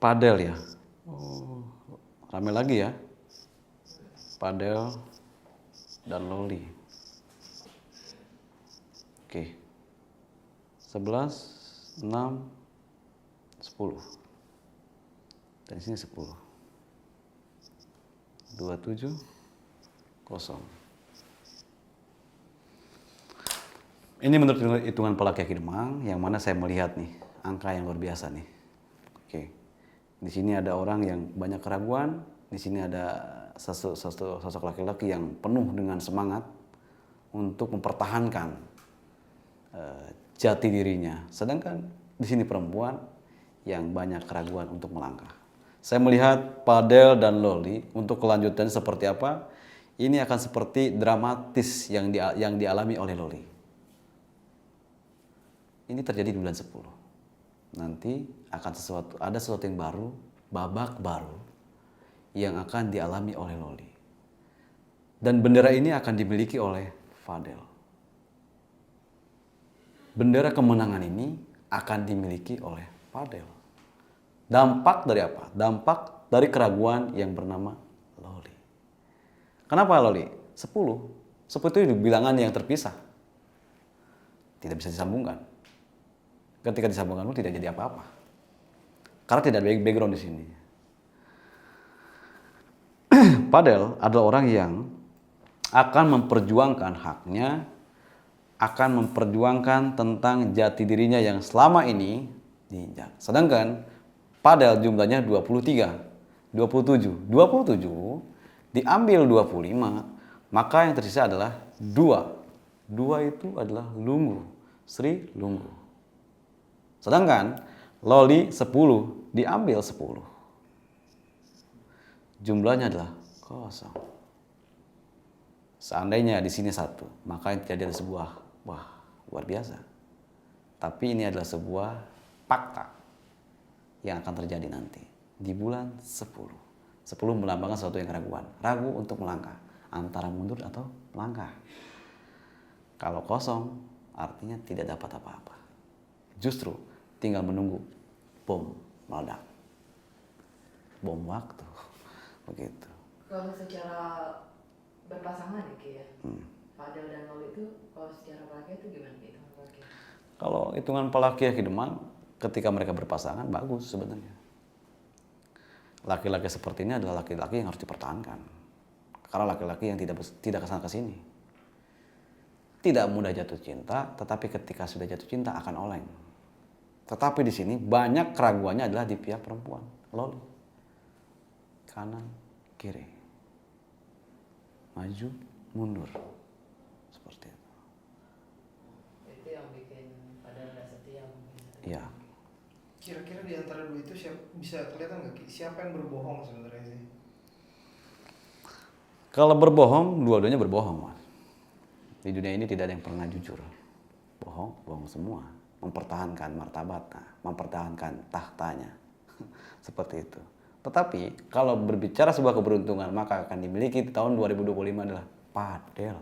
Padel ya. Oh, rame lagi ya. Padel dan loli. Oke. 11, 6, 10. Dan sini 10. 27, 0. Ini menurut hitungan pola Kiai Demang yang mana saya melihat nih angka yang luar biasa nih. Oke. Di sini ada orang yang banyak keraguan, di sini ada sosok laki-laki yang penuh dengan semangat untuk mempertahankan jati dirinya. Sedangkan di sini perempuan yang banyak keraguan untuk melangkah. Saya melihat padel dan loli untuk kelanjutan seperti apa, ini akan seperti dramatis yang dialami oleh loli. Ini terjadi di bulan 10. Nanti akan ada sesuatu yang baru, babak baru yang akan dialami oleh loli. Dan bendera ini akan dimiliki oleh Fadel. Bendera kemenangan ini akan dimiliki oleh Fadel. Dampak dari apa? Dampak dari keraguan yang bernama loli. Kenapa loli? 10. 10 itu bilangan yang terpisah. Tidak bisa disambungkan. Ketika disambungkan pun tidak jadi apa-apa. Karena tidak ada background di sini. Padel adalah orang yang akan memperjuangkan haknya, akan memperjuangkan tentang jati dirinya yang selama ini diinjak. Sedangkan padel jumlahnya 23, 27. 27 diambil 25, maka yang tersisa adalah 2. 2 itu adalah Lunggu, Sri Lunggu. Sedangkan loli 10 diambil 10. Jumlahnya adalah 0. Seandainya di sini 1, maka yang terjadi adalah sebuah luar biasa. Tapi ini adalah sebuah fakta yang akan terjadi nanti di bulan 10. 10 melambangkan sesuatu yang keraguan, ragu untuk melangkah, antara mundur atau melangkah. Kalau 0 artinya tidak dapat apa-apa. Justru tinggal menunggu bom meledak. Bom waktu. Begitu. Kalau secara berpasangan ya Ki ya, Fadel dan loli itu kalau secara laki itu gimana gitu? Kalau hitungan pola Kiai Demang, ketika mereka berpasangan bagus sebenarnya. Laki-laki seperti ini adalah laki-laki yang harus dipertahankan. Karena laki-laki yang tidak kesana kesini. Tidak mudah jatuh cinta, tetapi ketika sudah jatuh cinta akan oleng. Tetapi di sini banyak keraguannya adalah di pihak perempuan, loli. Kanan, kiri. Maju, mundur. Seperti itu. Itu yang bikin Fadel nggak setia mungkin. Iya. Kira-kira di antara dua itu bisa kelihatan nggak siapa yang berbohong sebenarnya sih? Kalau berbohong, dua-duanya berbohong, Mas. Di dunia ini tidak ada yang pernah jujur. Bohong semua. Mempertahankan martabatnya, mempertahankan tahtanya. Seperti itu. Tetapi kalau berbicara sebuah keberuntungan, maka akan dimiliki di tahun 2025 adalah padel.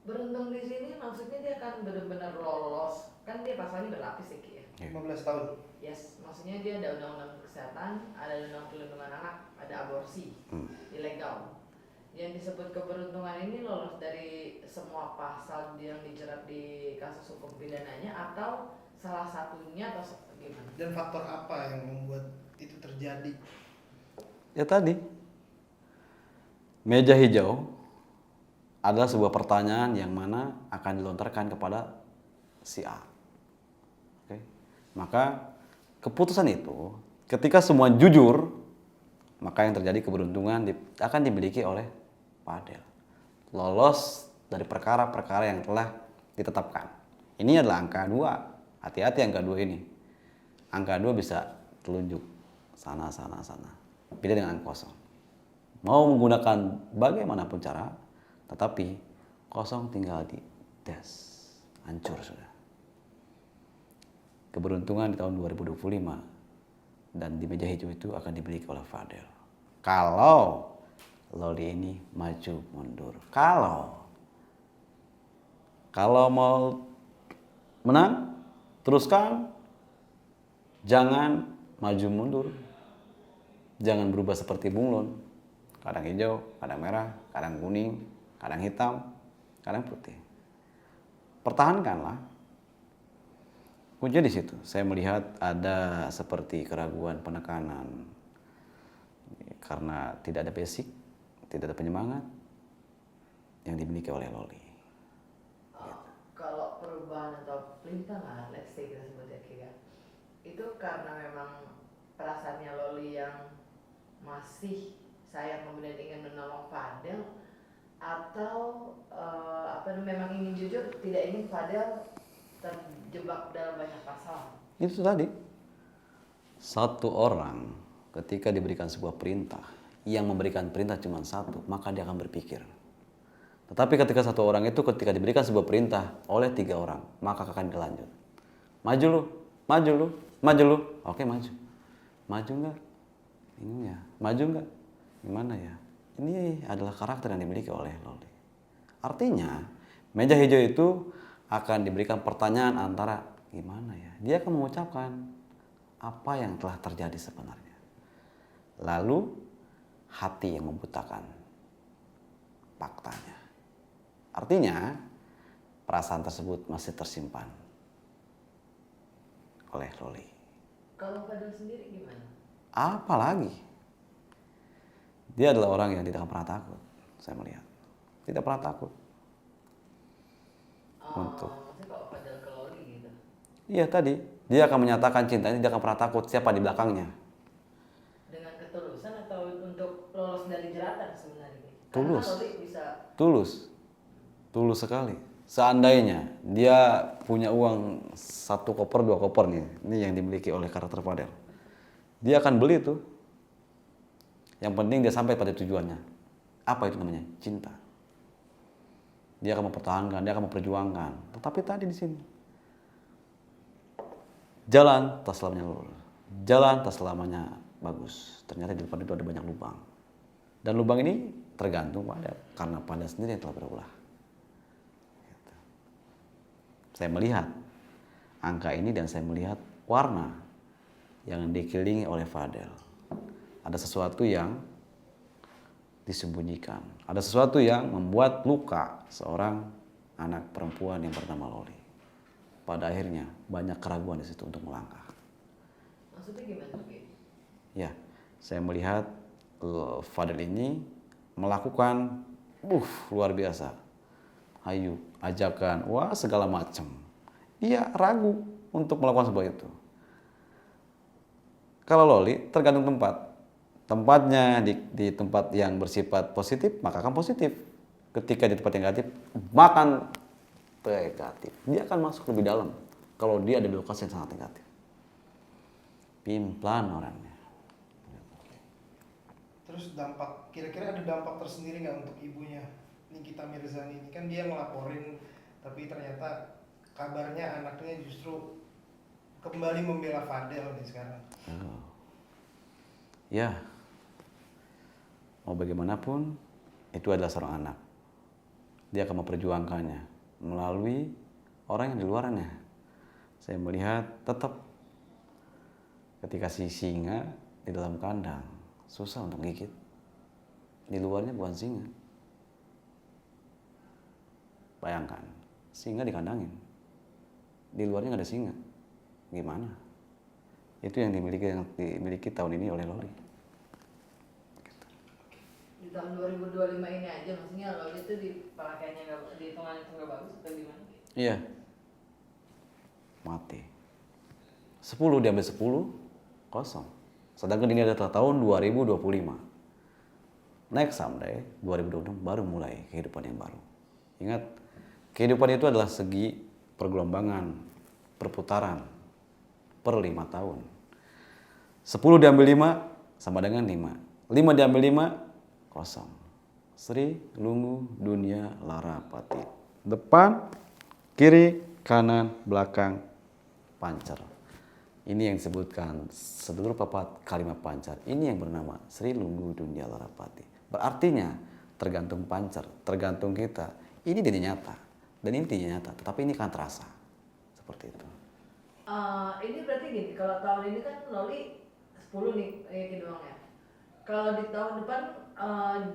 Beruntung di sini maksudnya dia akan benar-benar lolos. Kan dia pasalnya berlapis ya Ki ya. 15 tahun. Yes, maksudnya dia ada undang-undang kesehatan, ada undang perlindungan anak, ada aborsi, ilegal. Yang disebut keberuntungan ini lolos dari semua pasal yang dijerat di kasus hukum pidananya atau salah satunya atau gimana? Dan faktor apa yang membuat itu terjadi? Ya tadi, meja hijau adalah sebuah pertanyaan yang mana akan dilontarkan kepada si A. Oke. Maka keputusan itu ketika semua jujur, maka yang terjadi keberuntungan akan dimiliki oleh padel. Lolos dari perkara-perkara yang telah ditetapkan. Ini adalah angka 2. Hati-hati angka 2 ini. Angka 2 bisa telunjuk sana. Beda dengan angka 0. Mau menggunakan bagaimanapun cara, tetapi 0 tinggal di das. Hancur sudah. Keberuntungan di tahun 2025 dan di meja hijau itu akan dimiliki oleh Fadel. Kalau loli ini maju mundur. Kalau mau menang, teruskan. Jangan maju mundur. Jangan berubah seperti bunglon. Kadang hijau, kadang merah, kadang kuning, kadang hitam, kadang putih. Pertahankanlah. Kuncinya di situ. Saya melihat ada seperti keraguan, penekanan. Karena tidak ada basic, tidak ada penyemangat yang dimiliki oleh Loli. Kalau perubahan atau pelintangan, let's say kita sebut ya Ki, ya, itu karena memang perasaannya Loli yang masih sayang kemudian ingin menolong Fadel, atau memang ingin jujur, tidak ingin Fadel terjebak dalam banyak pasal. Itu tadi. Satu orang ketika diberikan sebuah perintah, yang memberikan perintah cuma satu, maka dia akan berpikir. Tetapi ketika satu orang itu ketika diberikan sebuah perintah oleh 3 orang, maka akan dilanjut. Maju lu, maju lu, maju lu. Oke, maju. Maju enggak? Ini ya. Maju enggak? Gimana ya? Ini adalah karakter yang dimiliki oleh Loli. Artinya, meja hijau itu akan diberikan pertanyaan antara gimana ya? Dia akan mengucapkan apa yang telah terjadi sebenarnya. Lalu hati yang membutakan faktanya. Artinya perasaan tersebut masih tersimpan oleh Loli. Kalau Fadel sendiri gimana? Apalagi dia adalah orang yang tidak pernah takut. Saya melihat tidak pernah takut untuk. Maksudnya kalau Fadel ke Loli gitu. Iya tadi dia akan menyatakan cintanya, dia akan pernah takut siapa di belakangnya. Dengan ketulusan atau untuk lolos dari jeratan sebenarnya? Tulus. Karena Loli bisa. Tulus sekali. Seandainya dia punya uang 1 koper 2 koper nih, ini yang dimiliki oleh karakter Fadel, dia akan beli tuh. Yang penting dia sampai pada tujuannya. Apa itu namanya? Cinta. Dia akan mempertahankan, dia akan memperjuangkan. Tetapi tadi di sini jalan tak selamanya lurus, jalan tak selamanya bagus. Ternyata di depan itu ada banyak lubang. Dan lubang ini tergantung pada, karena pada sendiri yang telah berulah. Saya melihat angka ini dan saya melihat warna yang dikelilingi oleh Fadel. Ada sesuatu yang disembunyikan. Ada sesuatu yang membuat luka seorang anak perempuan yang bernama Loli. Pada akhirnya banyak keraguan di situ untuk melangkah. Maksudnya gimana? Ya, saya melihat Fadel ini melakukan luar biasa. Ayo, ajakan, wah segala macam. Dia ragu untuk melakukan sebuah itu. Kalau Loli tergantung tempat. Tempatnya di tempat yang bersifat positif, maka akan positif. Ketika di tempat yang negatif, makan negatif. Dia akan masuk lebih dalam. Kalau dia ada di lokasi yang sangat negatif. Pimplan orangnya. Terus dampak, kira-kira ada dampak tersendiri nggak untuk ibunya Nikita Mirzani ini? Kan dia ngelaporin, tapi ternyata kabarnya anaknya justru kembali membela Fadel nih sekarang. Ya, mau bagaimanapun itu adalah seorang anak. Dia akan memperjuangkannya melalui orang yang di luarnya. Saya melihat tetap ketika si singa di dalam kandang susah untuk gigit. Di luarnya bukan singa. Bayangkan, singa dikandangin. Di luarnya nggak ada singa. Gimana? Itu yang dimiliki tahun ini oleh Loli. Di tahun 2025 ini aja, maksudnya Loli itu di pakaiannya di hitungan itu nggak bagus atau gimana? Iya. Mati. 10 diambil 10, kosong. Sedangkan ini adalah tahun 2025. Next someday, 2026 baru mulai kehidupan yang baru. Ingat, kehidupan itu adalah segi pergelombangan, perputaran, per 5 tahun. 10 diambil 5, sama dengan 5. 5 diambil 5, kosong. Sri, Lungu, Dunia, Lara, Pati. Depan, kiri, kanan, belakang, pancer. Ini yang disebutkan seluruh papat kalimat pancar. Ini yang bernama Sri, Lungu, Dunia, Lara, Pati. Berartinya tergantung pancar, tergantung kita. Ini tidak nyata dan ini tidak nyata, tetapi ini kan terasa seperti itu. Ini berarti gini, kalau tahun ini kan Loli 10 nih doangnya. Kalau di tahun depan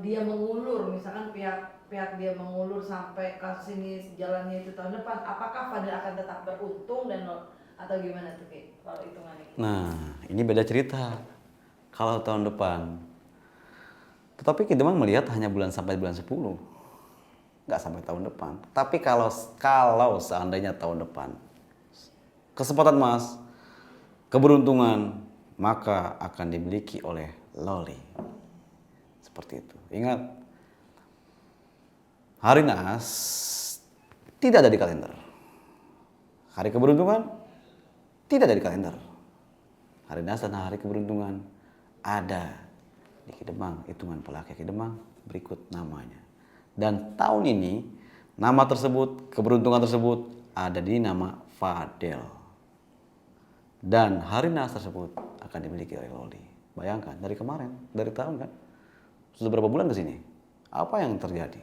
dia mengulur, misalkan pihak dia mengulur sampai kasus ini jalannya itu tahun depan, apakah Fadil akan tetap beruntung atau gimana tuh Ki, kalau hitungannya? Nah, ini beda cerita. Kalau tahun depan. Tetapi Ki Demang melihat hanya sampai bulan 10. Nggak sampai tahun depan. Tapi kalau seandainya tahun depan, kesempatan emas, keberuntungan, maka akan dimiliki oleh Loli. Seperti itu. Ingat, hari Naas tidak ada di kalender. Hari keberuntungan tidak ada di kalender. Hari Naas dan hari keberuntungan ada di Ki Demang, hitungan pelaki Ki Demang berikut namanya. Dan tahun ini nama tersebut, keberuntungan tersebut ada di nama Fadel. Dan hari Naas tersebut akan dimiliki oleh Loli. Bayangkan dari kemarin, dari tahun kan, sudah berapa bulan ke sini? Apa yang terjadi?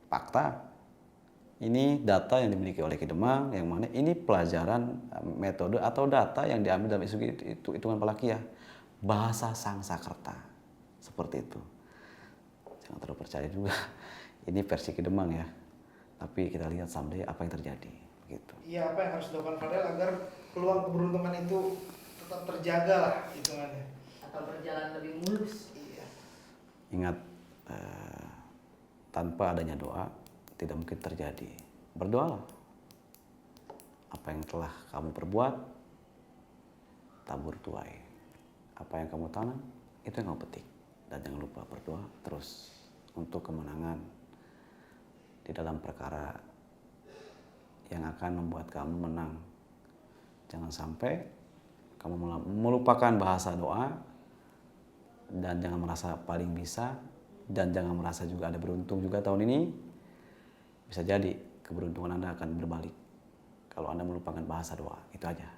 Fakta. Ini data yang dimiliki oleh Ki Demang, yang mana ini pelajaran metode atau data yang diambil dalam isu itu hitungan Palakia. Bahasa Sangsakerta. Seperti itu. Jangan terlalu percaya juga. Ini versi Ki Demang ya. Tapi kita lihat someday apa yang terjadi. Begitu. Iya, apa yang harus dilakukan Fadel agar peluang keberuntungan itu tetap terjaga lah hitungannya. Atau berjalan lebih mulus. Iya. Ingat, tanpa adanya doa tidak mungkin terjadi. Berdoalah. Apa yang telah kamu perbuat, tabur tuai. Apa yang kamu tanam, itu yang kamu petik. Dan jangan lupa berdoa terus untuk kemenangan di dalam perkara yang akan membuat kamu menang. Jangan sampai kamu melupakan bahasa doa, dan jangan merasa paling bisa, dan jangan merasa juga ada beruntung juga tahun ini. Bisa jadi keberuntungan Anda akan berbalik kalau Anda melupakan bahasa doa. Itu aja.